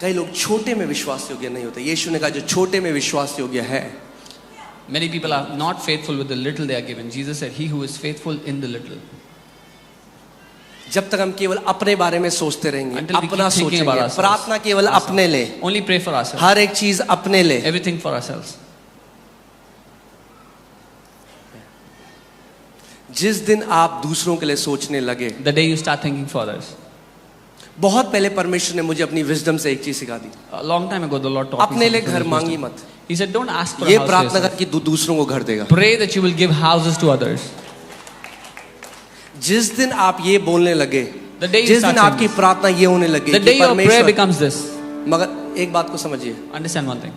कई लोग छोटे में विश्वास योग्य नहीं होते। यीशु ने कहा जो छोटे में विश्वास योग्य है। Many people are not faithful with the little they are given. Jesus said, "He who is faithful in the little." जब तक हम केवल अपने बारे में सोचते रहेंगे, Until we keep अपना thinking सोचेंगे, about ourselves. प्रार्थना केवल अपने ले, Only pray for ourselves. हर एक चीज अपने ले, Everything for ourselves. जिस दिन आप दूसरों के लिए सोचने लगे, The day you start thinking for others. बहुत पहले परमेश्वर ने मुझे अपनी विजडम से एक चीज सिखा दी, A long time ago, the Lord taught me अपने लिए something घर from His मांगी wisdom. मत, He said, "Don't ask for a ये house for प्रार्थना yourself. कर कि दूसरों को घर देगा। Pray that you will give houses to others." जिस दिन आप ये बोलने लगे, The day you जिस start दिन saying आपकी this. प्रार्थना ये होने लगे The कि day your prayer परमेश्वर, becomes this. मगर एक बात को समझिए, Understand one thing.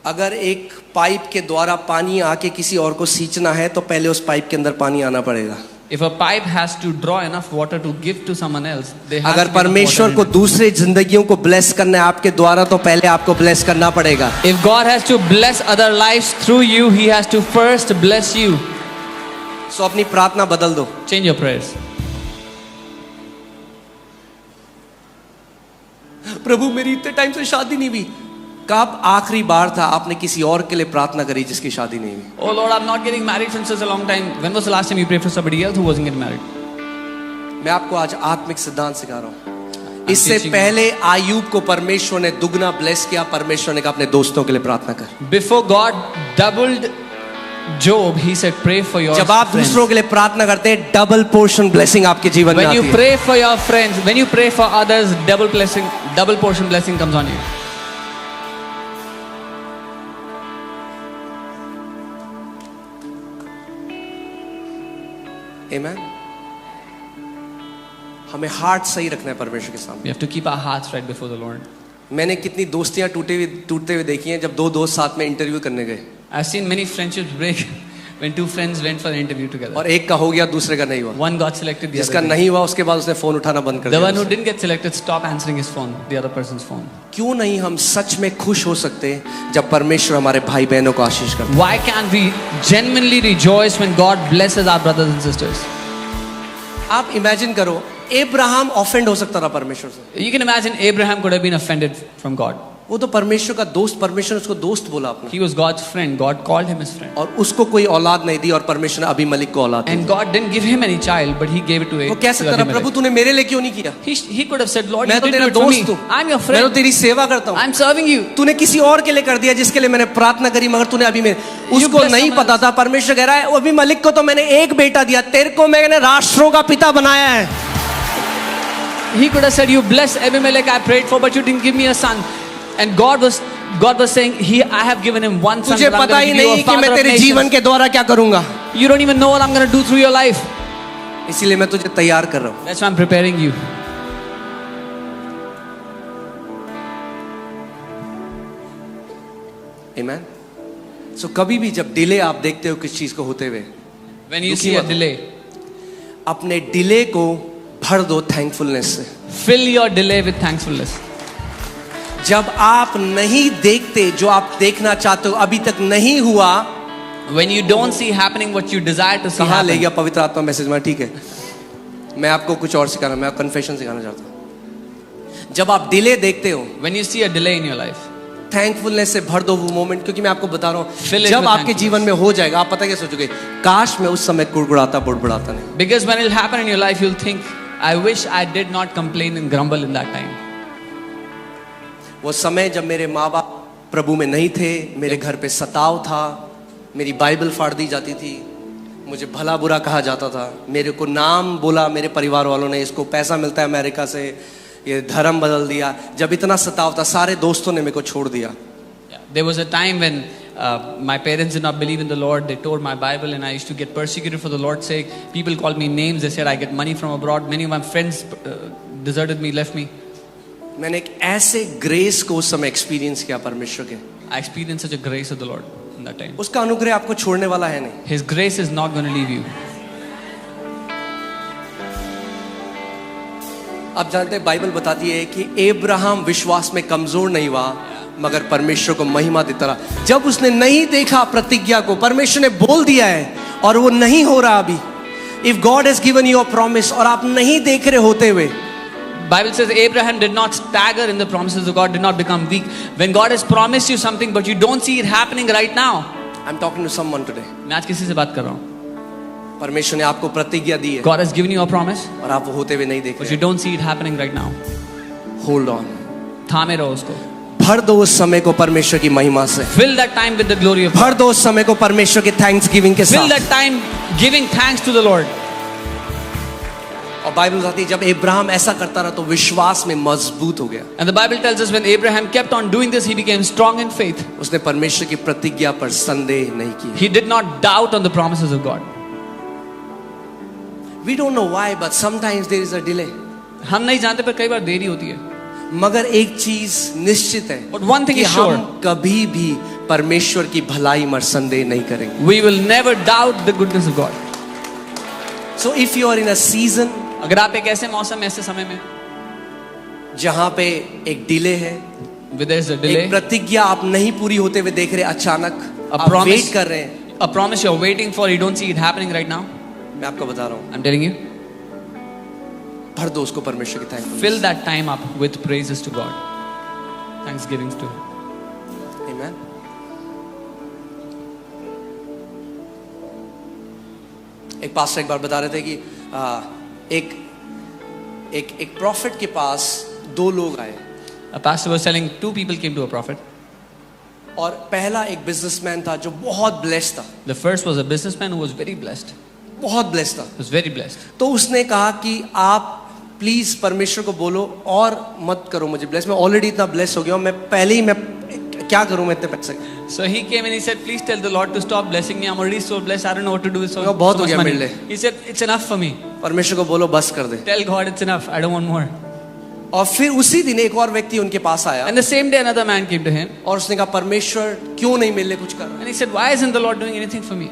अगर एक पाइप के द्वारा पानी आके किसी और को सींचना है तो पहले उस पाइप के अंदर पानी आना पड़ेगा। If a pipe has to draw enough water to give to someone else, they have अगर to get enough परमेश्वर water को in it. दूसरे जिंदगियों को ब्लेस करना है आपके द्वारा तो पहले आपको ब्लेस करना पड़ेगा। If God has to bless other lives through you, He has to first bless you. सो अपनी प्रार्थना बदल दो। Change your prayers. प्रभु मेरी इतने टाइम से शादी नहीं हुई। कब आखिरी बार था आपने किसी और के लिए प्रार्थना करी जिसकी शादी नहीं हुई? Oh Lord, I'm not getting married since such a long time. When was the last time you prayed for somebody else who wasn't getting married? मैं आपको आज आत्मिक सिद्धांत सिखा रहा हूँ। इससे teaching you. पहले आयूब को परमेश्वर ने दुगना ब्लेस किया। परमेश्वर ने कहा अपने दोस्तों के लिए प्रार्थना कर। Before God doubled Job, He said, pray for your जब आप friends. दूसरों के लिए प्रार्थना करते हैं डबल पोर्शन ब्लेसिंग आपके जीवन में When आती you है। pray for your friends, when you pray for others, double portion blessing comes on you. Amen? हमें हार्ट सही रखना है परमेश्वर के सामने। We have to keep our hearts right before the Lord. मैंने कितनी दोस्तियां टूटते हुए देखी हैं जब दो दोस्त साथ में इंटरव्यू करने गए I've seen many friendships break when two friends went for an interview together. और एक का हो गया दूसरे का नहीं हुआ। One got selected, the जिसका other didn't. नहीं हुआ उसके बाद उसने फोन उठाना बंद कर The one दिया। who didn't get selected stopped answering his phone, the other person's phone. क्यों नहीं हम सच में खुश हो सकते जब परमेश्वर हमारे भाई बहनों को आशीष करता है? Why can't we genuinely rejoice when God blesses our brothers and sisters? आप इमेजिन करो अब्राहम ऑफेंड हो सकता था परमेश्वर से। You can imagine Abraham could have been offended from God. वो तो परमेश्वर का दोस्त, परमेश्वर ने उसको दोस्त बोला आपने, He was God's friend. God called him his friend. और उसको कोई औलाद नहीं दी और परमेश्वर ने अबीमेलेक को औलाद दी। And God didn't give him any child, but He gave it to वो कह सकता था Abimelech. प्रभु तूने मेरे लिए क्यों नहीं किया? He could have said, Lord, मैं you तो did तेरा it for me. दोस्त हूँ, I'm your मैं तो friend. तेरी सेवा करता हूँ। I'm serving you. तूने किसी और के लिए कर दिया जिसके लिए मैंने प्रार्थना करी, मगर तूने अभी मेरे उसको bless नहीं someone पता था। परमेश्वर कह रहा है अबीमेलेक को तो मैंने एक बेटा दिया, तेरे को मैंने राष्ट्रों का पिता बनाया है। He could have said, you bless Abimelech I prayed for, but you didn't give me a son. And God was saying, I have given him one son, तुझे but I'm पता going he to give you नहीं a कि मैं father of तेरे जीवन nations. के द्वारा क्या करूंगा, You don't even know what I'm going to do through your life. इसीलिए मैं तुझे तैयार कर रहा हूँ। That's why I'm preparing you. Amen? So कभी भी जब डिले आप देखते हो किस चीज को होते हुए, When you दुखी see a मत हो। delay, अपने डिले को भर दो थैंकफुलनेस से। fill your delay with thankfulness. जब आप नहीं देखते जो आप देखना चाहते हो अभी तक नहीं हुआ, When you don't see happening what you desire to see कहाँ ले happen. गया पवित्र आत्मा मैसेज में? ठीक है, मैं आपको कुछ और सिखाना, मैं कन्फेशन सिखाना चाहता हूँ। जब आप डिले देखते हो When you see a delay in your life, thankfulness से भर दो वो मोमेंट, क्योंकि मैं आपको बता रहा Fill हूँ it जब with आपके thankfulness. जीवन में हो जाएगा आप पता क्या सोचोगे, काश मैं उस समय कुड़कुड़ाता बुड़बुड़ाता नहीं। because when it will happen in your life, you'll think, I wish I did not complain and grumble in that time. वो समय जब मेरे माँ बाप प्रभु में नहीं थे, मेरे घर पे सताव था, मेरी बाइबल फाड़ दी जाती थी, मुझे भला बुरा कहा जाता था, मेरे को नाम बोला मेरे परिवार वालों ने, इसको पैसा मिलता है अमेरिका से, ये धर्म बदल दिया। जब इतना सताव था सारे दोस्तों ने मेरे को छोड़ दिया। There was a time when my parents did not believe in the Lord. They tore my Bible and I used to get persecuted for the Lord's sake. People called me names. They said I get money from abroad. Many of my friends deserted me, left me. मैंने एक ऐसे grace को उस समय experience किया परमेश्वर के। I experienced such a grace of the Lord in that time. उसका अनुग्रह आपको छोड़ने वाला है नहीं। His grace is not going to leave you. आप जानते हैं बाइबल बताती है कि अब्राहम विश्वास में कमजोर नहीं हुआ मगर परमेश्वर को महिमा देता रहा। जब उसने नहीं देखा प्रतिज्ञा को, परमेश्वर ने बोल दिया है और वो नहीं हो रहा अभी। If God has given you a promise और आप नहीं देख रहे होते हुए, Bible says Abraham did not stagger in the promises of God, did not become weak. When God has promised you something, but you don't see it happening right now. I'm talking to someone today. मैं आज किसी से बात कर रहा हूँ. परमेश्वर ने आपको प्रतिज्ञा दी है God has given you a promise, और आप वो होते हुए नहीं देख but you रहे. don't see it happening right now. Hold on. थामे रहो उसको. भर दो उस समय को परमेश्वर की महिमा से. Fill that time with the glory of God. भर दो उस समय को परमेश्वर के थैंक्स गिविंग के Fill साथ. that time giving thanks to the Lord. और बाइबल बताती है जब अब्राहम ऐसा करता रहा तो विश्वास में मजबूत हो गया. And the Bible tells us when Abraham kept on doing this, he became strong in faith. उसने परमेश्वर की प्रतिज्ञा पर संदेह नहीं किया. He did not doubt on the promises of God. We don't know why, but sometimes there is a delay. हम नहीं जानते पर कई बार देरी होती है. मगर एक चीज निश्चित है But one thing कि is sure. हम कभी भी परमेश्वर की भलाई में संदेह नहीं करेंगे. We will never doubt the goodness of God. So if you are in a season अगर आप एक ऐसे मौसम में, ऐसे समय में, जहां पे एक डिले है, where there is a delay, एक प्रतिज्ञा आप नहीं पूरी होते हुए देख रहे, अचानक A आप promise. वेट कर रहे हैं. a promise you're waiting for, you don't see it happening right now. मैं आपको बता रहा हूं, I'm telling you, भर दो उसको परमेश्वर की thanks. fill that time up with praises to God, thanksgivings to Him. Amen. एक पास्टर एक बार बता रहे थे कि एक प्रॉफिट के पास दो लोग आए A pastor was telling 2 people came to a prophet. और पहला एक बिजनेसमैन था जो बहुत ब्लेस्ड था. The first was a businessman who was very blessed. बहुत ब्लेस्ड था. Was very blessed. तो उसने कहा कि आप प्लीज परमेश्वर को बोलो और मत करो मुझे ब्लेस. मैं ऑलरेडी इतना ब्लेस हो गया हूं, मैं पहले ही मैं क्या करूं मैं इतने पैसे. So he came and he said, please tell the Lord to stop blessing me. I'm already so blessed. I don't know what to do with so बहुत हो much गया money. मेरे लिए. He said, it's enough for me. परमेश्वर को बोलो बस कर दे. Tell God it's enough. I don't want more. और फिर उसी दिन एक और व्यक्ति उनके पास आया And the same day another man came to him और उसने कहा परमेश्वर क्यों नहीं मेरे लिए कुछ कर. and he said, why isn't the Lord doing anything for me?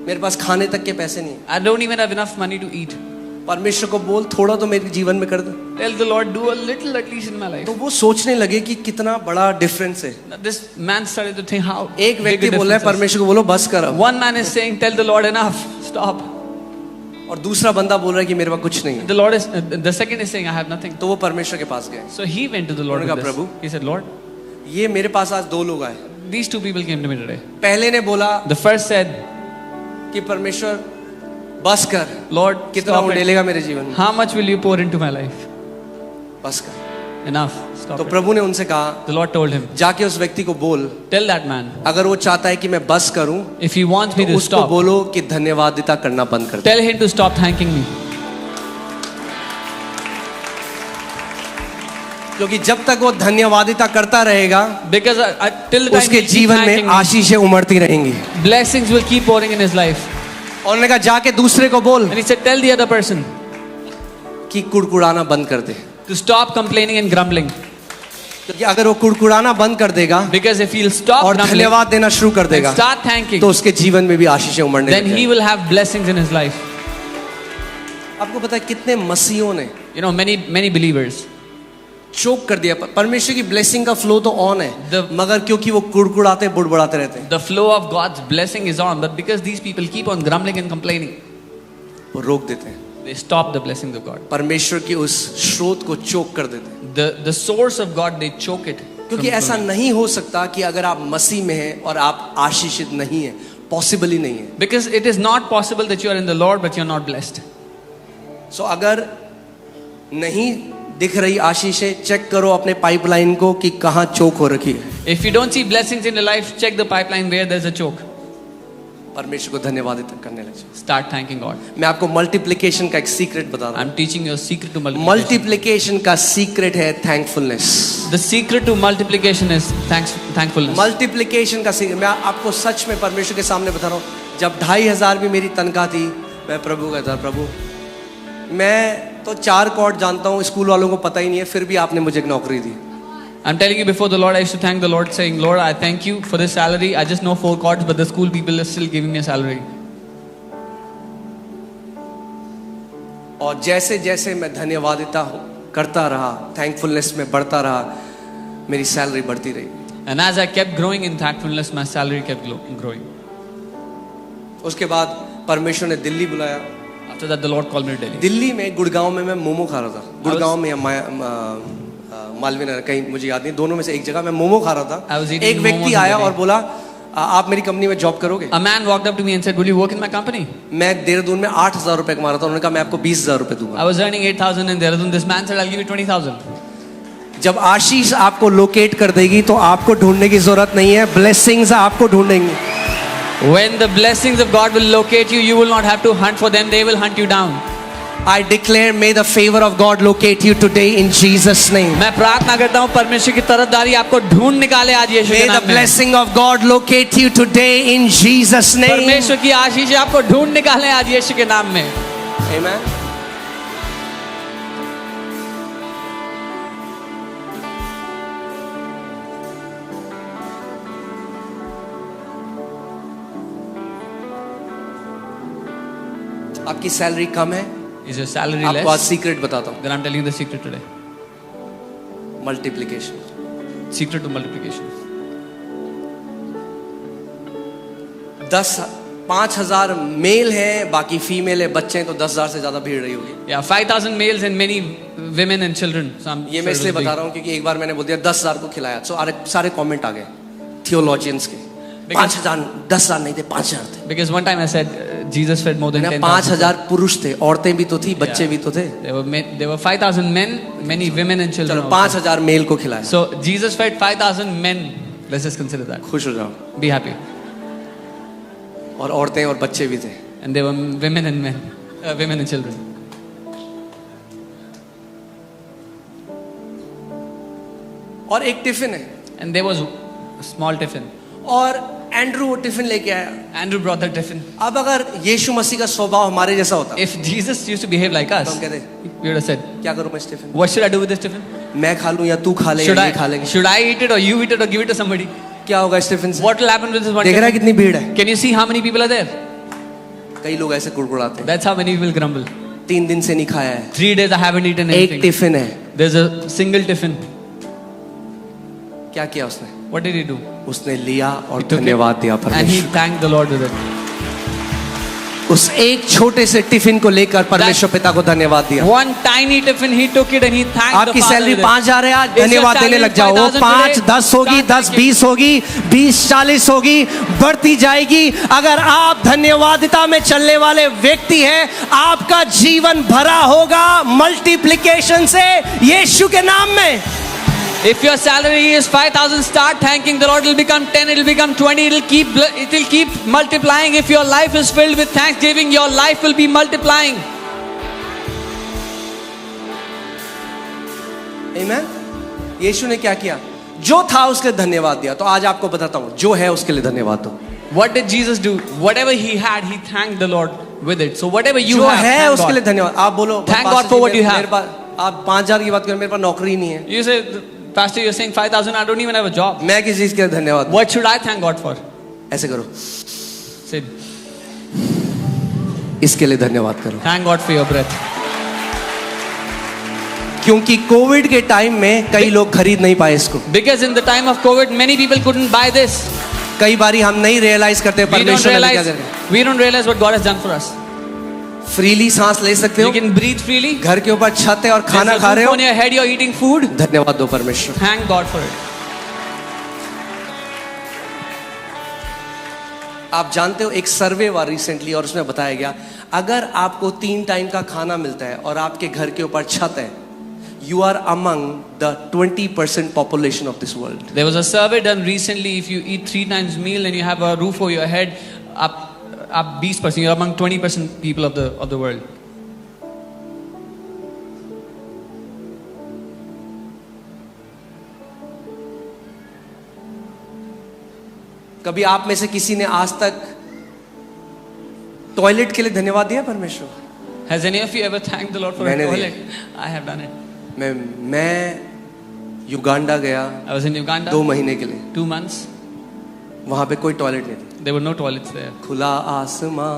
मेरे पास खाने तक के पैसे नहीं. I don't even have enough money to eat. परमेश्वर को बोल थोड़ा तो मेरे जीवन में कर दे. Tell the Lord, do a little at least in my life. तो वो सोचने लगे कि कितना बड़ा डिफरेंस है. Now this man started to think how एक big व्यक्ति a बोल रहा है difference is. परमेश्वर को बोलो बस कर अब. One man is saying, tell the Lord enough, stop. और दूसरा बंदा बोल रहा है कि मेरे पास कुछ नहीं है. The Lord is, the second is saying, I have nothing. तो वो परमेश्वर के पास गए. So he went to the Lord उन्होंने with कहा, this. Prabhu, He said, Lord, ये मेरे पास आज दो लोग आए. these 2 people came to me today. पहले ने बोला The first said, कि परमेश्वर बस कर. Lord, कितना stop वो it. डालेगा मेरे जीवन में. How much will you pour into my life? बस कर. Enough, stop तो it. प्रभु ने उनसे कहा The Lord told him, जाके उस व्यक्ति को बोल tell that man, अगर वो चाहता है कि मैं बस करूं if he wants me तो to उसको stop, बोलो कि धन्यवादिता करना बंद कर दे. tell him to stop thanking me. क्योंकि जब तक वो धन्यवादिता करता रहेगा Because till the time उसके he keeps जीवन thanking में me, आशीषें उमड़ती रहेंगी. blessings will keep pouring in his life. और उन्होंने कहा जाके दूसरे को बोल And he said, tell the other person कि कुड़कुड़ाना बंद कर दे. to stop complaining and grumbling. क्योंकि अगर वो कुड़कुड़ाना बंद कर देगा Because if he'll stop और grumbling धन्यवाद देना शुरू कर and देगा start thanking, तो उसके जीवन में भी आशीषें उमड़ने then he लगेंगी. will have blessings in his life. आपको पता है कितने मसीहों ने You know, many believers, चोक कर दिया. परमेश्वर की ब्लेसिंग का फ्लो तो ऑन है The- मगर क्योंकि वो कुड़कुड़ाते बुड़बुड़ाते रहते हैं the flow of God's blessing is on, but because these people keep on grumbling and complaining, वो रोक देते हैं. they stop the blessings of God. परमेश्वर की उस स्रोत को चोक कर देते हैं. The source of God, they choke it. क्योंकि ऐसा नहीं हो सकता कि अगर आप मसीह में हैं और आप आशीषित नहीं हैं. पॉसिबल ही नहीं है. Because it is not possible that you are in the Lord but you're not blessed. सो अगर नहीं दिख रही आशीषें चेक करो अपने पाइपलाइन को कि कहाँ चोक हो रखी है. If you don't see blessings in your life, check the pipeline where there's a choke. परमेश्वर को धन्यवाद करने लगे. Start thanking God. मैं आपको मल्टीप्लिकेशन का एक सीक्रेट बता रहा हूँ. I'm teaching you a secret to multiplication. Multiplication का सीक्रेट है thankfulness. The secret to multiplication is thankfulness. Multiplication का सीक्रेट मैं आपको सच में परमेश्वर के सामने बता रहा हूँ. जब 2,500 भी मेरी तनख्वाह थी मैं प्रभु कहता प्रभु मैं तो 4 कॉर्ड जानता हूँ, स्कूल वालों को पता ही नहीं है, फिर भी आपने मुझे एक नौकरी दी. I'm telling you before the Lord, I used to thank the Lord saying, Lord, I thank you for this salary. I just know 4 chords, but the school people are still giving me a salary. और जैसे जैसे मैं धन्यवादिता करता रहा, thankfulness में बढ़ता रहा, मेरी सैलरी बढ़ती रही. And as I kept growing in thankfulness, my salary kept growing. उसके बाद परमेश्वर ने दिल्ली बुलाया. After that, the Lord called me to Delhi. Delhi में गुड़गांव में मैं मोमो खा रहा था, गुड़गांव में या मालवीय नगर, कहीं मुझे याद नहीं, दोनों में से एक जगह मैं मोमो खा रहा I था। was eating एक व्यक्ति momos in आया Delhi. और बोला आप मेरी कंपनी में जॉब करोगे? A man walked up to me and said, "Will you work in my company?" मैं देहरादून में 8,000 रुपए कमा रहा था, उन्होंने कहा मैं आपको 20,000 रुपए दूंगा। I was earning 8,000 in Dehradun. This man said, "I'll give you 20,000." जब आशीष आपको लोकेट कर देगी तो आपको ढूंढने की जरूरत नहीं है, ब्लेसिंग्स आपको ढूंढेंगी। When the blessings of God will locate you, you will not have to hunt for them; they will hunt you down. I declare, may the favor of God locate you today in Jesus' name. मैं प्रार्थना करता हूँ परमेश्वर की तरफदारी आपको ढूंढ निकाले आज यीशु के May the नाम में। blessing of God locate you today in Jesus' name. परमेश्वर की आशीष आपको ढूंढ निकाले आज यीशु के नाम में। Amen. आपकी सैलरी कम है, Is your salary आपको आज less? सीक्रेट बताता हूँ, Then I'm telling you the secret today. Multiplication. Secret to multiplication. 5,000 male हैं, बाकी फीमेल है, बच्चे हैं, तो 10,000 से ज्यादा भीड़ रही होगी। Yeah, 5,000 males and many women and children. So I'm ये मैं sure इसलिए it will be- बता रहा हूँ क्योंकि एक बार मैंने बोल दिया 10,000 को खिलाया, तो सारे कमेंट आ गए थियोलॉजियंस के। 5,000, 10,000 नहीं थे, 5,000 थे। Because one time I said Jesus fed more than 10,000. 5,000 पुरुष थे, औरतें भी तो थी, बच्चे भी तो थे। There were 5,000 men, many women and children. चलो also. 5,000 मेल को खिलाया। So Jesus fed 5,000 men. Let's just consider that. खुश हो जाओ। Be happy. और औरतें और बच्चे भी थे। And there were women and men, women and children. और एक टिफिन है, And there was a small tiffin. और एंड्रू वो टिफिन लेके आया। Andrew brought that tiffin. अब अगर यीशु मसीह का स्वभाव हमारे जैसा होता If Jesus used to behave like तो us, हम कहते we would have said, क्या करूं मैं इस tiffin, "What should I do with this tiffin? मैं खा लूं या तू खा ले, Should या ये खा I लेंगे, should I eat it or you eat it or give it to somebody? क्या होगा इस टिफिन से? What will happen with this one देख रहा है tiffin? कितनी भीड़ है। Can you see how many people are there? कई लोग ऐसे कुड़कुड़ाते हैं, That's how many people grumble. 3 दिन से नहीं खाया है, 3 days I haven't eaten एक anything. टिफिन है। There's a single tiffin. क्या किया उसने? What did he do? उसने लिया और Took it धन्यवाद दिया and he परमेश्वर। thanked the Lord with it. उस एक छोटे से टिफिन को लेकर परमेश्वर पिता को धन्यवाद दिया। One tiny tiffin, he took it and he thanked the आपकी Father सैलरी with it. 5,000 है, आज Is your धन्यवाद देने salary लग जाओ। वो 5,000 5, today? 10 होगी, Start 10, thanking. 20 होगी, 20, 40 होगी, बढ़ती जाएगी। अगर आप धन्यवादिता में चलने वाले व्यक्ति हैं, आपका जीवन भरा होगा मल्टीप्लिकेशन से, यीशु के नाम में। If your salary is 5,000, start thanking the Lord. It will become 10, it will become 20, it will keep multiplying. If your life is filled with thanksgiving, your life will be multiplying. आमीन। यीशु ने क्या किया? जो था उसके लिए धन्यवाद दिया। तो आज आपको बताता हूं, जो है उसके लिए धन्यवाद दो। What did Jesus do? Whatever he had, he thanked the Lord with it. So whatever you जो have, है thank उसके लिए God. धन्यवाद। आप बोलो Thank "पास्टर God for जी, what you have." मेरे पास, आप 5,000 की बात करें, मेरे पास नौकरी नहीं है। You say, Pastor, you're saying 5,000, I don't even have a job. मैं किस चीज के लिए धन्यवाद दूं? What should I thank God for? ऐसे करो, Say, इसके लिए धन्यवाद करो। thank God for your breath. क्योंकि कोविड के टाइम में कई लोग खरीद नहीं पाए इसको। Because in the time of COVID, many people couldn't buy this. कई बारी हम नहीं रियलाइज करते We don't परमेश्वर ने क्या realize, करके। we don't realize what God has done for us. Freely सांस ले सकते हो, You can breathe freely. घर के ऊपर छत है और There's खाना a खा रहे roof हो, on your head, you're eating food. धन्यवाद दो परमेश्वर। Thank God for it. आप जानते हो, एक सर्वे हुआ रिसेंटली और उसमें बताया गया, अगर आपको 3 टाइम का खाना मिलता है और आपके घर के ऊपर छत है, you are among the 20% population of this world. There was a survey done recently. If you eat 3 times meal and you have a roof over your head, up 20%, you're among 20% people of the world. कभी आप में से किसी ने आज तक toilet के लिए धन्यवाद दिया परमेश्वर? Has any of you ever thanked the Lord for a मैंने toilet? I have done it. मैं युगांडा गया I was in Uganda 2 महीने के लिए, 2 months. वहां पे कोई टॉयलेट नहीं थी, There were no toilets there. खुला आसमां।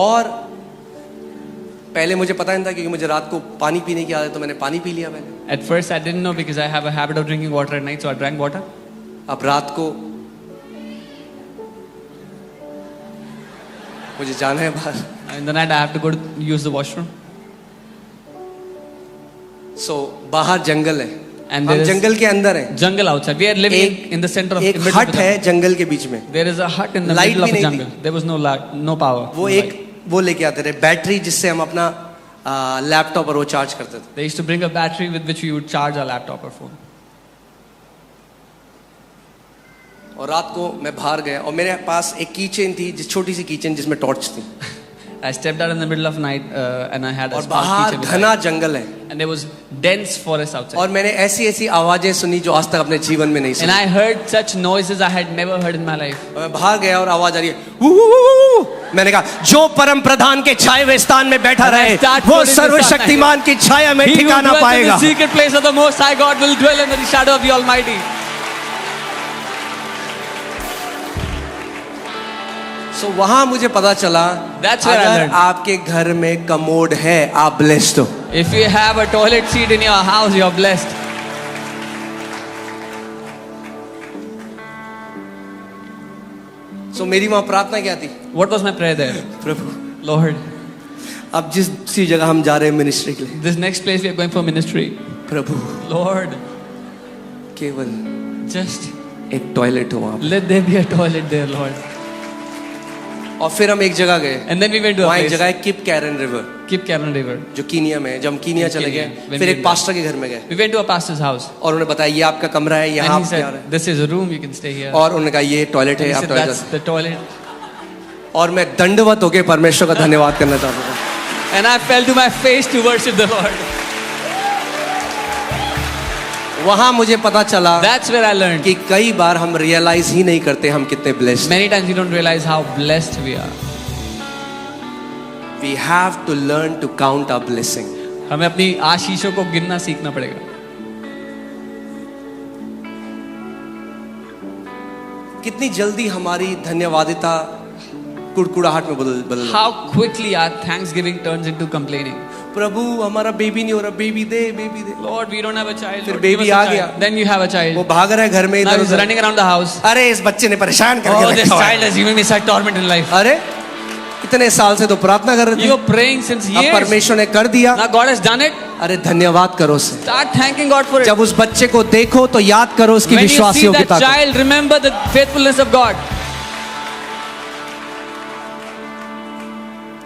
और पहले मुझे पता नहीं था, क्योंकि मुझे रात को पानी पीने की आदत है, तो मैंने पानी पी लिया पहले। At first I didn't know because I have a habit of drinking water at night, so I drank water. अब रात को मुझे जाना है बाहर. In the night, I have to go to use the washroom. So बाहर जंगल है. And हम there is जंगल के अंदर हैं. jungle outside. We are living in the center of एक in middle of हट the है jungle. जंगल के बीच में. There is a hut in the Light middle of भी the नहीं jungle. There was no light, no power. वो no एक light. वो लेके आते थे बैटरी जिससे हम अपना लैपटॉप और वो चार्ज करते थे. They used to bring a battery with which we would charge our laptop or phone. और रात को मैं बाहर गया और मेरे पास एक कीचेन थी, जिस छोटी सी कीचेन जिसमें टॉर्च थी. I stepped out in the middle of night and I had a और small बाहर kitchen with घना light. जंगल है. And there was dense forest outside. और मैंने ऐसी ऐसी आवाजें सुनी जो आज तक अपने जीवन में नहीं And सुनी. I heard such noises I had never heard in my life. और मैं बाहर गया और आवाज आ रही है वू, वू, वू, वू, वू। मैंने कहा जो परम प्रधान के छाए हुए स्थान में बैठा And I रहे start वो quoting this सर्वशक्तिमान की छाया में He who ठिकाना dwells in पाएगा. the secret place of the Most High God will dwell in the shadow of the Almighty. So वहां मुझे पता चला That's where I अगर learned. आपके घर में कमोड है आप ब्लेस्ड हो. If you have a toilet seat in your house, you're blessed. So मेरी वहां प्रार्थना क्या थी? What was my prayer there? Prabhu Lord, अब जिस सी जगह हम जा रहे हैं मिनिस्ट्री के लिए, this next place we are going for ministry. Prabhu Lord, केवल just एक टॉयलेट हो वहां. let there be a toilet there, Lord. और फिर हम एक जगह गए. And then we went to a वहाँ एक place, जगह है Kip Caron river Kip Caron River. जो कीनिया में है. जब हम कीनिया चले Kenya, गए when फिर we एक went पास्टर के घर में गए We went to a pastor's house. और उन्होंने बताया ये आपका कमरा है, यहाँ And he आप जा रहे said, this is a room, you can stay here. हैं. और उन्होंने कहा ये टॉयलेट And है, he आप said, toilet. that's the toilet. और मैं दंडवत होके परमेश्वर का धन्यवाद करना चाहता था. And I fell to my face to worship the Lord. वहां मुझे पता चला That's where I learned. कि कई बार हम रियलाइज ही नहीं करते हम कितने blessed. Many times we don't realize how blessed we are. We have to learn to count our blessing. हमें अपनी आशीषों को गिनना सीखना पड़ेगा. कितनी जल्दी हमारी धन्यवादिता कुड़कुड़ाहट में बदल. How quickly our thanksgiving turns into complaining. प्रभु हमारा बेबी नहीं हो रहा, baby they, baby they. Lord, we don't have a child. फिर Lord, give baby us a आ child. गया. Then you have a वो child. भाग रहा है घर में Now इधर he's उधर. running around the house. अरे इस बच्चे ने परेशान Oh, करके this रखा हुआ child है. has given me such torment in life. अरे इतने साल से तो प्रार्थना कर रहे थे, You're praying since अब years. परमेश्वर ने कर दिया. Now God has done it. अरे धन्यवाद करो उसे. Start thanking God for it. जब उस बच्चे को देखो तो याद करो उसकी When you see विश्वासियों की that ताकत. child, remember the faithfulness of God.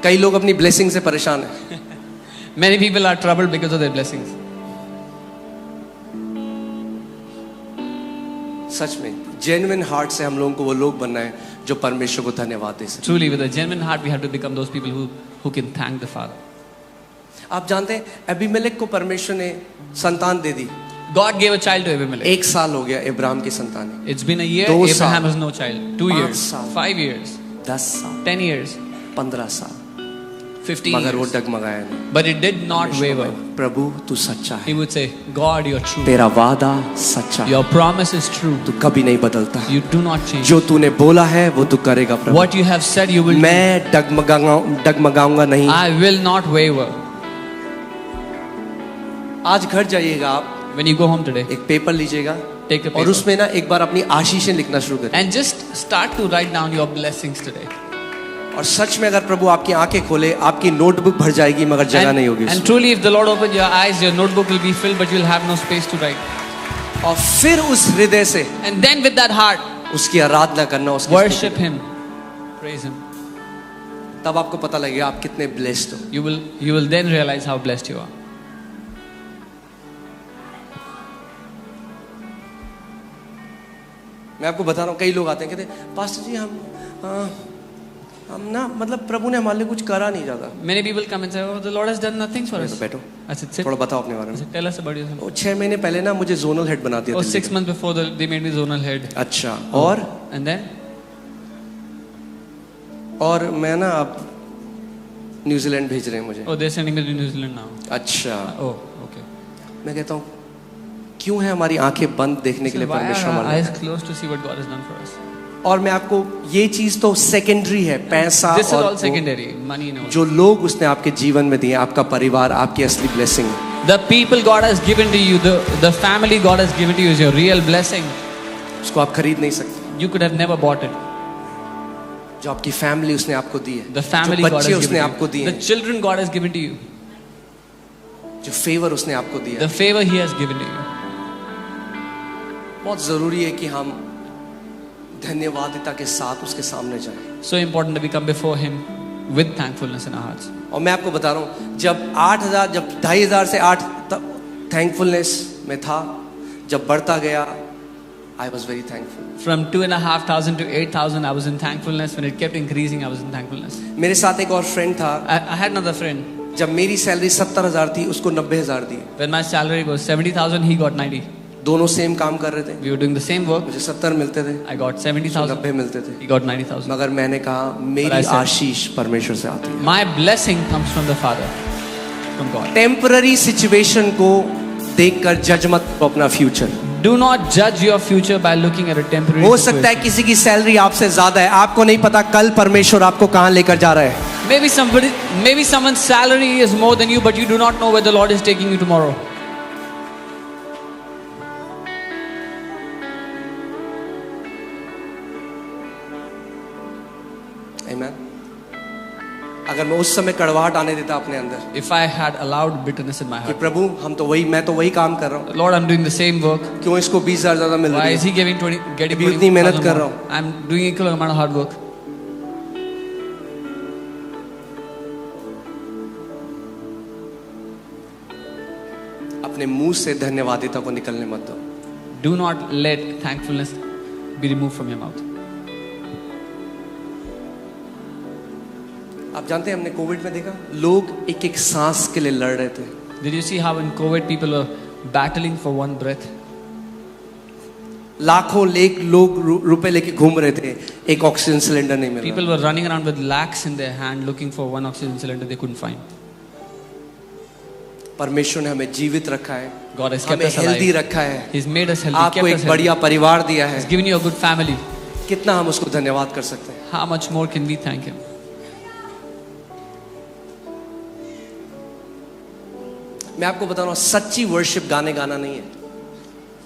कई लोग अपनी ब्लेसिंग से परेशान हैं. Many people are troubled because of their blessings. सच में जेन्युइन हार्ट से हम लोगों को वो लोग बनना है जो परमेश्वर को धन्यवाद दे सके. Truly, with a genuine heart, we have to become those people who can thank the Father. आप जानते हैं अबीमेलेक को परमेश्वर ने संतान दे दी. God gave a child to Abimelech. 1 साल हो गया इब्राहिम की संतान. It's been a year. 2 साल. Abraham has no child. 2 5 years. साल. 5 years. 10 साल, 10 years. 15 साल, 15 मगर वो years. डगमगाया नहीं. But it did not waver. प्रभु तू सच्चा He है, would say, God, you're true. तेरा वादा सच्चा है, Your promise is true. तू कभी नहीं बदलता. You do not change. जो तूने बोला है वो तू करेगा प्रभु. What you have said, you will do. मैं डगमगाऊंगा नहीं. I will not waver. आज घर जाइएगा आप, When you go home today, एक पेपर लीजिएगा take a और paper उसमें ना एक बार अपनी आशीषें लिखना शुरू करें. and just start to write down your blessings today. और सच में अगर प्रभु आपकी आंखें खोले आपकी नोटबुक भर जाएगी मगर जगह नहीं होगी And उसमें. truly, if the Lord opens your eyes, your notebook will be filled, but you'll have no space to write. और फिर उस हृदय से And then with that heart, उसकी आराधना करना, उसकी worship Him, praise Him. तब आपको पता लगेगा आप कितने ब्लेस्ड हो. You will then realize how blessed you are. मैं आपको बता रहा हूँ कई लोग आते हैं कहते हैं पास्टर जी हम ना मतलब प्रभु ने हमारे लिए कुछ करा नहीं ज्यादा. Many people come and say, "Oh, the Lord has done nothing for us." तो बैठो I said, "Sit." थोड़ा बताओ अपने बारे I में. said, "Tell us about yourself." 6 महीने पहले ना मुझे जोनल हेड बना दिया Oh, दिल्ली 6 का. months before they made me zonal head. अच्छा. और मैं ना अब न्यूजीलैंड भेज रहे हैं मुझे. Oh, they're sending me to New Zealand now. अच्छा. Oh, okay. मैं कहता हूँ क्यों है हमारी आंखें बंद देखने के लिए So why परमेश्वर are our हमारे. eyes closed to see what God has done for us? और मैं आपको ये चीज तो सेकेंडरी है, पैसा This is और all वो secondary. Money and all. जो लोग उसने आपके जीवन में दिए, आपका परिवार आपकी असली ब्लेसिंग है. The people God has given to you, the family God has given to you is your real blessing. उसको आप खरीद नहीं सकते. You could have never bought it. जो आपकी फैमिली उसने आपको दी है, The family जो God बच्चे has उसने given आपको to you. दिए The हैं, children God has given to you. जो फेवर उसने आपको दिया The है। favor He has given to you. बहुत जरूरी है कि हम धन्यवादिता के साथ उसके सामने जाएं। So important that we come before Him with thankfulness in our hearts. और मैं आपको बता रहा हूँ, जब 8,000 जब 2,500 से 8 थैंकफुलनेस में था, जब बढ़ता गया, I was very thankful. From 2,500 to 8,000, I was in thankfulness. When it kept increasing, I was in thankfulness. मेरे साथ एक और फ्रेंड था, I had another friend. जब मेरी सैलरी 70,000 थी, उसको 90,000 दी। When my salary was 70,000, he got 90. दोनों सेम काम कर रहे थे, We were doing the same work. मुझे 70 मिलते थे, I got उसको 70,000. 90 मिलते थे। He got 90,000. मगर मैंने कहा But I मेरी said- आशीष परमेश्वर से आती है। My blessing comes from the Father, from God. Temporary situation को देखकर जज मत करो अपना future. Do not judge your future by looking at a temporary हो सकता है situation. किसी की सैलरी आपसे ज्यादा है, आपको नहीं पता कल परमेश्वर आपको कहां लेकर जा रहा है। Maybe someone's salary is more than you, but you do not know where the Lord is taking you tomorrow. Amen? अगर मैं उस समय कड़वाहट आने देता अपने अंदर If I had allowed bitterness in my कि heart, प्रभु मैं तो वही काम कर रहा हूँ, Lord, I'm doing the same work. क्यों इसको 20,000 ज्यादा मिल Why रही is है? He getting अभी उतनी मेहनत 20,000 कर रहा more? हूँ। I'm doing equal amount of hard work. अपने मुंह से धन्यवादिता को निकलने मत दो। Do not let thankfulness be removed from your mouth. आप जानते हैं हमने कोविड में देखा, लोग एक एक सांस के लिए लड़ रहे थे। Did you see how in COVID people were battling for one breath? लाखों लोग रुपए लेके घूम रहे थे, एक ऑक्सीजन सिलेंडर नहीं मिल People रहा। were running around with lakhs in their hand looking for one oxygen cylinder they couldn't find. परमेश्वर ने हमें जीवित रखा है, God has kept हमें us हेल्दी alive. रखा है, He's made us healthy, आपको kept us एक healthy. बढ़िया परिवार दिया है। He's given you a good family. कितना हम उसको धन्यवाद कर सकते हैं। How much more can we thank Him? मैं आपको बता रहा हूँ, सच्ची वर्शिप गाने गाना नहीं है।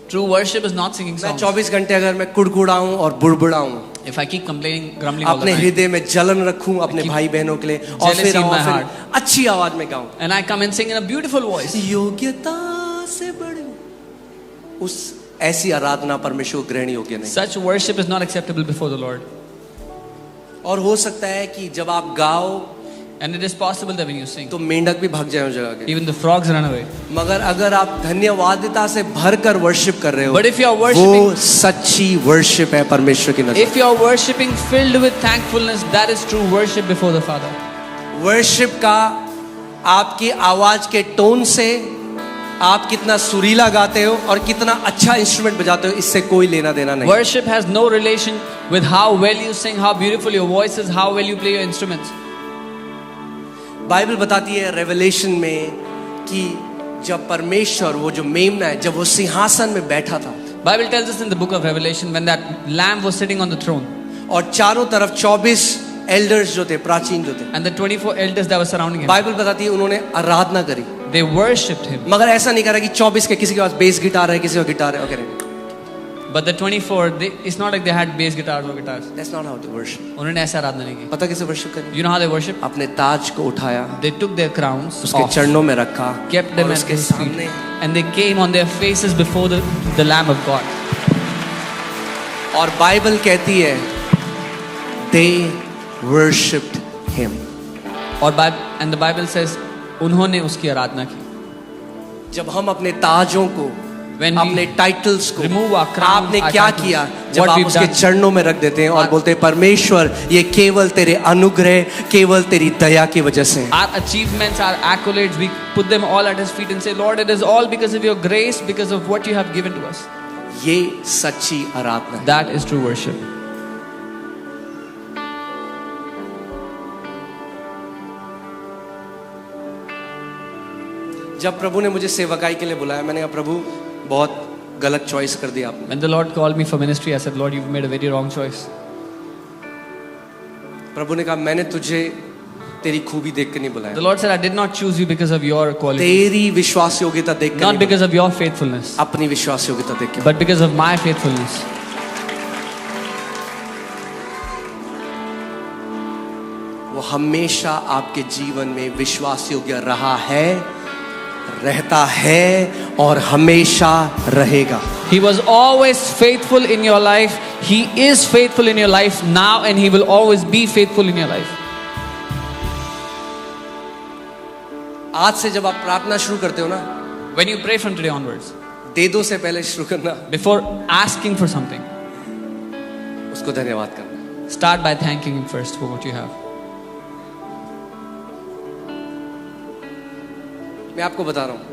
True worship is not singing मैं songs. 24 घंटे अगर मैं कुड़कुड़ाऊं और बुड़बुड़ाऊं, If I keep complaining, grumbling all the अपने time, हृदय में जलन रखूं अपने keep भाई बहनों के लिए, और jealousy फिर in my आऊं, heart. फिर अच्छी आवाज में गाऊं, and I come and sing in a beautiful voice, योग्यता से बड़ी उस ऐसी आराधना परमेश्वर को ग्रहण योग्य नहीं। such worship is not acceptable before the Lord. और हो सकता है कि जब आप गाओ And it is possible that when you sing, तो मेंढक भी भाग जाए उस जगह के, even the frogs run away. मगर अगर आप धन्यवादिता से भरकर वर्शिप कर रहे हो, But if you are वो worshiping, सच्ची वर्शिप है परमेश्वर की नजर। if you are worshiping filled with thankfulness, that is true worship before the Father. Worship का आपकी आवाज के टोन से, आप कितना सुरीला गाते हो और कितना अच्छा इंस्ट्रूमेंट बजाते हो, इससे कोई लेना देना नहीं। Worship has no relation with how well you sing, how beautiful your voice is, how well you play your instruments. Bible बताती है रेवलेशन में कि जब परमेश्वर, वो जो मेमना है, जब वो सिंहासन में बैठा था Bible tells us in the book of Revelation when that lamb was sitting on the throne और चारों तरफ 24 एल्डर्स जो थे, प्राचीन जो थे, and the 24 elders that were surrounding him, Bible बताती है उन्होंने आराधना करी। they worshipped him. मगर ऐसा नहीं करा कि 24 के किसी के पास बेस गिटार है, किसी का गिटार है, okay, But the 24, it's not like they had bass guitars or guitars. That's not how to worship. उन्होंने ऐसा आराधना नहीं की. पता कैसे वर्शिप करी? You know how they worship? अपने ताज को उठाया, They took their crowns उसके off, चरणों में रखा, kept और them at उसके his सामने feet, and they came on their faces before the Lamb of God. और बाइबल कहती है they worshipped him। And the Bible says उन्होंने उसकी आराधना की. जब हम अपने ताजों को, When we अपने टाइटल्स को, remove our crowns, आपने our क्या titles, किया? जब what आप we've उसके done, चरणों में रख देते हैं और our- बोलते हैं परमेश्वर, ये केवल तेरे अनुग्रह, केवल तेरी दया की वजह से है। our achievements, our accolades, we put them all at His feet and say, Lord, it is all because of your grace, because of what you have given to us. ये सच्ची आराधना है। That is true worship. जब प्रभु ने मुझे सेवकाई के लिए बुलाया, मैंने कहा प्रभु बहुत गलत चॉइस कर दिया आपने। When the Lord called me for ministry, I said, Lord, you've made a very wrong choice. प्रभु ने कहा मैंने तुझे तेरी खूबी देख कर नहीं The बुलाया, Lord said, I did not choose you because of your quality, तेरी विश्वास योग्यता देख कर not नहीं because of your faithfulness, बुलाया, अपनी विश्वास योग्यता देख के। but because of my faithfulness. हमेशा आपके जीवन में विश्वास योग्य रहा है, रहता है और हमेशा रहेगा। He was always faithful in your life. He is faithful in your life now, and He will always be faithful in your life. आज से जब आप प्रार्थना शुरू करते हो ना, When you pray from today onwards, दे दो से पहले शुरू करना, before asking for something, उसको धन्यवाद करना। start by thanking Him first for what you have. मैं आपको बता रहा हूं,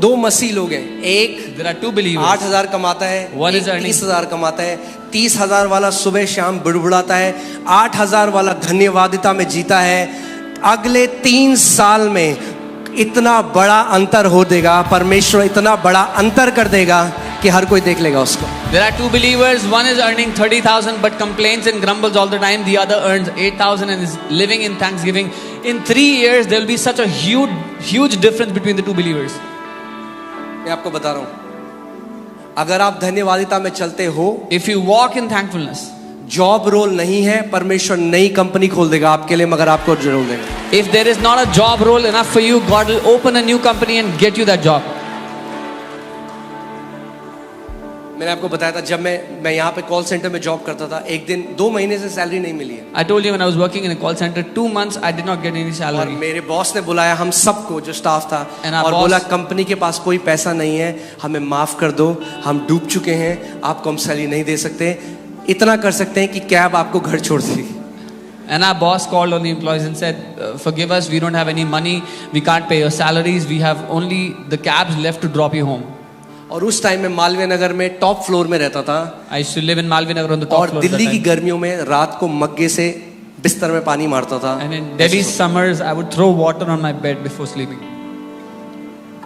दो मसीह लोग हैं। एक There are two believers. 8,000 कमाता है, One एक is earning 30,000 कमाता है। 30,000 वाला सुबह शाम बुड़बुड़ाता है, 8,000 वाला धन्यवादिता में जीता है। अगले 3 साल में इतना बड़ा अंतर हो देगा, परमेश्वर इतना बड़ा अंतर कर देगा कि हर कोई देख लेगा उसको। There are two believers. One is earning 30,000 but complains and grumbles all the time. The other earns 8,000 and is living in thanksgiving. In 3 years, there will be such a huge difference between the two believers. मैं आपको बता रहा हूं, अगर आप धन्यवादिता में चलते हो, If you walk in thankfulness, job role नहीं है, परमेश्वर नई कंपनी खोल देगा आपके लिए, मगर आपको रोल देगा। if there is not a job role enough for you, God will open a new company and get you that job. मैंने आपको बताया था, जब मैं यहाँ पे कॉल सेंटर में जॉब करता था, एक दिन 2 महीने से सैलरी नहीं मिली है। I told you when I was working in a call center, 2 months I did not get any और salary. मेरे बॉस ने बुलाया हम सबको, जो स्टाफ था, And our और boss- बोला कंपनी के पास कोई पैसा नहीं है, हमें माफ कर दो, हम डूब चुके हैं, आपको हम सैलरी नहीं दे सकते, इतना कर सकते हैं कि कैब आपको घर छोड़ देगी। And our boss called on the employees and said, forgive us, we don't have any money, we can't pay your salaries, we have only the cabs left to drop you home. और उस time में मालवीय नगर में top floor में रहता था, I used to live in Malvi Nagar on the top और floor at that Delhi की time. गर्मियों में रात को मग्गे से बिस्तर में पानी मारता था, And in Delhi summers, I would throw water on my bed before sleeping.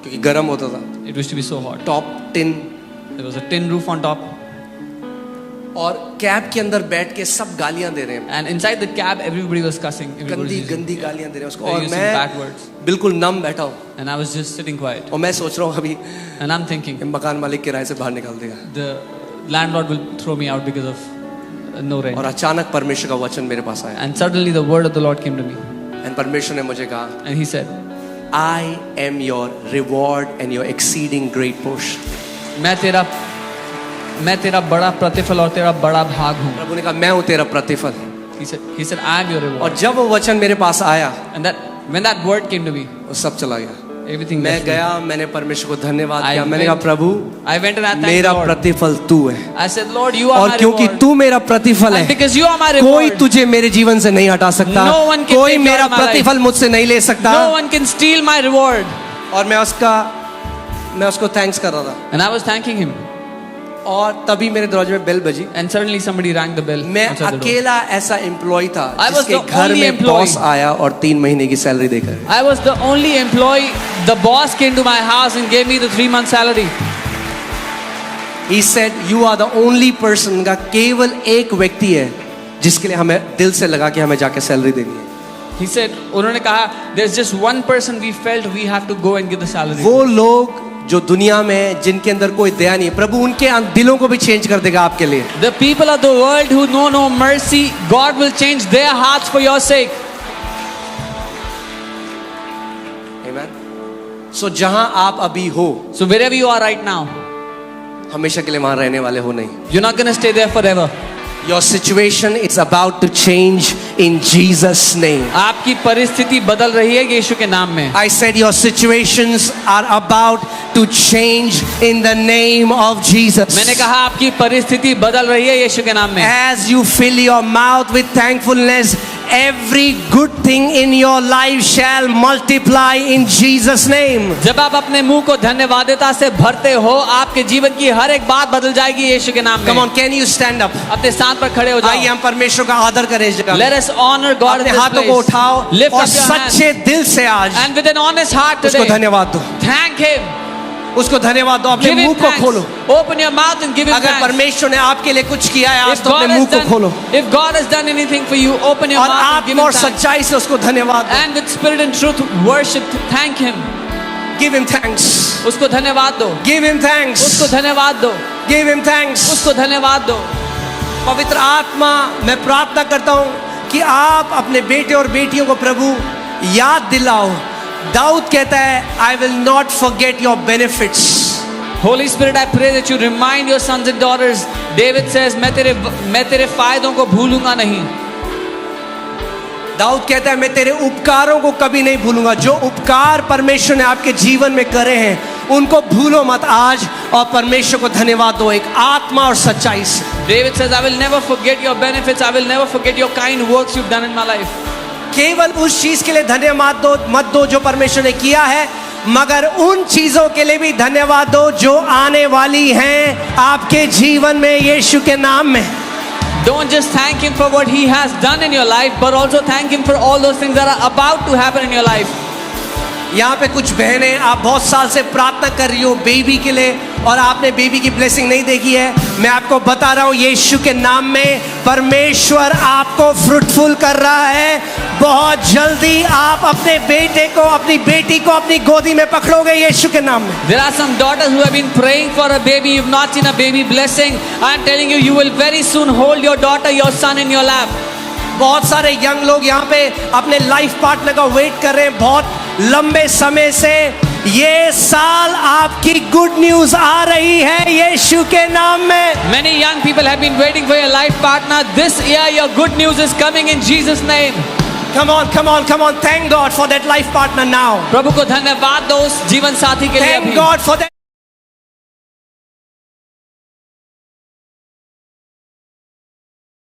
क्योंकि गर्म होता था। It used to be so hot. Top tin, There was a tin roof on top. और कैब के अंदर बैठ के सब गालियां दे रहे हैं, And inside the cab, everybody was cussing. Everybody was using- गंदी गालियां दे रहे हैं उसको, They're और using मैं bad words. बिल्कुल नम बैठा हूँ, And I was just sitting quiet. और मैं सोच रहा हूँ अभी And I'm thinking, ये मकान मालिक किराए से बाहर निकाल देगा। the landlord will throw me out because of no rent. और अचानक परमेश्वर का वचन मेरे पास आया, And suddenly the word of the Lord came to me. और परमेश्वर ने मुझे कहा, And He said, I am your reward and your exceeding great portion। मैं तेरा बड़ा प्रतिफल और तेरा बड़ा भाग हूँ. प्रभु ने कहा, मैं हूँ तेरा प्रतिफल। He said, I am your reward. और जब वो वचन मेरे पास आया, And when that word came to me, वो सब चला गया। everything मैं left me. गया, मैंने परमेश्वर को धन्यवाद I किया, मैंने went- कहा प्रभु I went and I thanked मेरा the Lord. प्रतिफल तू है, I said, Lord, you are और my क्योंकि reward. तू मेरा प्रतिफल And है, because you are my कोई reward, तुझे मेरे जीवन से नहीं हटा सकता, No one can कोई take मेरा away my life. प्रतिफल मुझसे नहीं ले सकता। no one can steal my reward. और मैं उसको थैंक्स कर रहा था, And I was thanking Him. और तभी मेरे दरवाजे में बेल बजी। And suddenly somebody rang the bell. मैं outside the door. अकेला ऐसा एम्प्लॉय था I was जिसके the घर only में employee. बॉस आया और 3 महीने की सैलरी देकर। I was the only employee. The boss came to my house and gave me the 3-month salary. He said, you are the only person, का केवल एक व्यक्ति है जिसके लिए हमें दिल से लगा कि हमें जाके सैलरी देनी है। He said, उन्होंने कहा, there's just one person we felt we have to go and give the salary. वो लोग जो दुनिया में जिनके अंदर कोई दया नहीं है, प्रभु उनके दिलों को भी चेंज कर देगा आपके लिए। The people of the world who know no mercy, God will change their hearts for your sake. Amen. So जहां आप अभी हो, So wherever you are right now, हमेशा के लिए वहां रहने वाले हो नहीं। you're not going to stay there forever. Your situation is about to change in Jesus' name. आपकी परिस्थिति बदल रही है यीशु के नाम में. I said your situations are about to change in the name of Jesus. मैंने कहा आपकी परिस्थिति बदल रही है यीशु के नाम में. As you fill your mouth with thankfulness, every good thing in your life shall multiply in Jesus' name. जब आप अपने मुंह को धन्यवादिता से भरते हो, आपके जीवन की हर एक बात बदल जाएगी यीशु के नाम में. Come on, can you stand up? अपने सांस पर खड़े हो आइए जाओ. हम परमेश्वर का आदर करें इस जगह में। Let us honor God in अपने this हाथों को place. उठाओ Lift और up your hands. सच्चे दिल से आज And with an honest heart उसको today, धन्यवाद दो, thank Him. उसको धन्यवाद दो, अपने Give मुंह Him को खोलो। thanks. Open your mouth and give Him अगर thanks. परमेश्वर ने आपके लिए कुछ किया है आज, If तो अपने मुंह को खोलो if God has done anything for you, open your और mouth and आप give Him और thanks. सच्चाई से उसको धन्यवाद दो। And with spirit and truth, worship, thank Him. Give him thanks. उसको धन्यवाद दो. Give him thanks. उसको धन्यवाद दो. Give him thanks. उसको धन्यवाद दो. पवित्र आत्मा, मैं प्रार्थना करता हूँ कि आप अपने बेटे और बेटियों को प्रभु याद दिलाओ। दाऊद कहता है, I will not forget your benefits. Holy Spirit, I pray that you remind your sons and daughters. David says, मैं तेरे फायदों को भूलूंगा नहीं। दाऊद कहता है, मैं तेरे उपकारों को कभी नहीं भूलूंगा। जो उपकार परमेश्वर ने आपके जीवन में करे हैं उनको भूलो मत आज, और परमेश्वर को धन्यवाद दो एक आत्मा और सच्चाई से। David says, I will never forget your benefits. I will never forget your kind works you've done in my life. केवल उस चीज के लिए धन्यवाद मत दो जो परमेश्वर ने किया है, मगर उन चीजों के लिए भी धन्यवाद दो जो आने वाली हैं आपके जीवन में यीशु के नाम में। Don't just thank him for what he has done in your life, but also thank him for all those things that are about to happen in your life. यहाँ पे कुछ बहनें, आप बहुत साल से प्रार्थना कर रही हो बेबी के लिए, और आपने बेबी की ब्लेसिंग नहीं देखी है। मैं आपको बता रहा हूँ, यीशु के नाम में परमेश्वर आपको फ्रूटफुल कर रहा है। बहुत जल्दी आप अपने बेटे को, अपनी बेटी को अपनी गोदी में पकड़ोगे यीशु के नाम में। There are some daughters who have been praying for a baby. You've not seen a baby blessing. I am telling you, you will very soon hold your daughter, your son in your lap. बहुत सारे young लोग यहाँ पे अपने life partner का wait कर रहे हैं बहुत लंबे समय से। ये साल आपकी गुड न्यूज आ रही है यीशु के नाम में। Many young people have been waiting for your life partner. This year, your good news is coming in Jesus' name. Come on, come on, come on. Thank God for that life partner now. प्रभु को धन्यवाद दो उस जीवन साथी के लिए Thank भी। God for that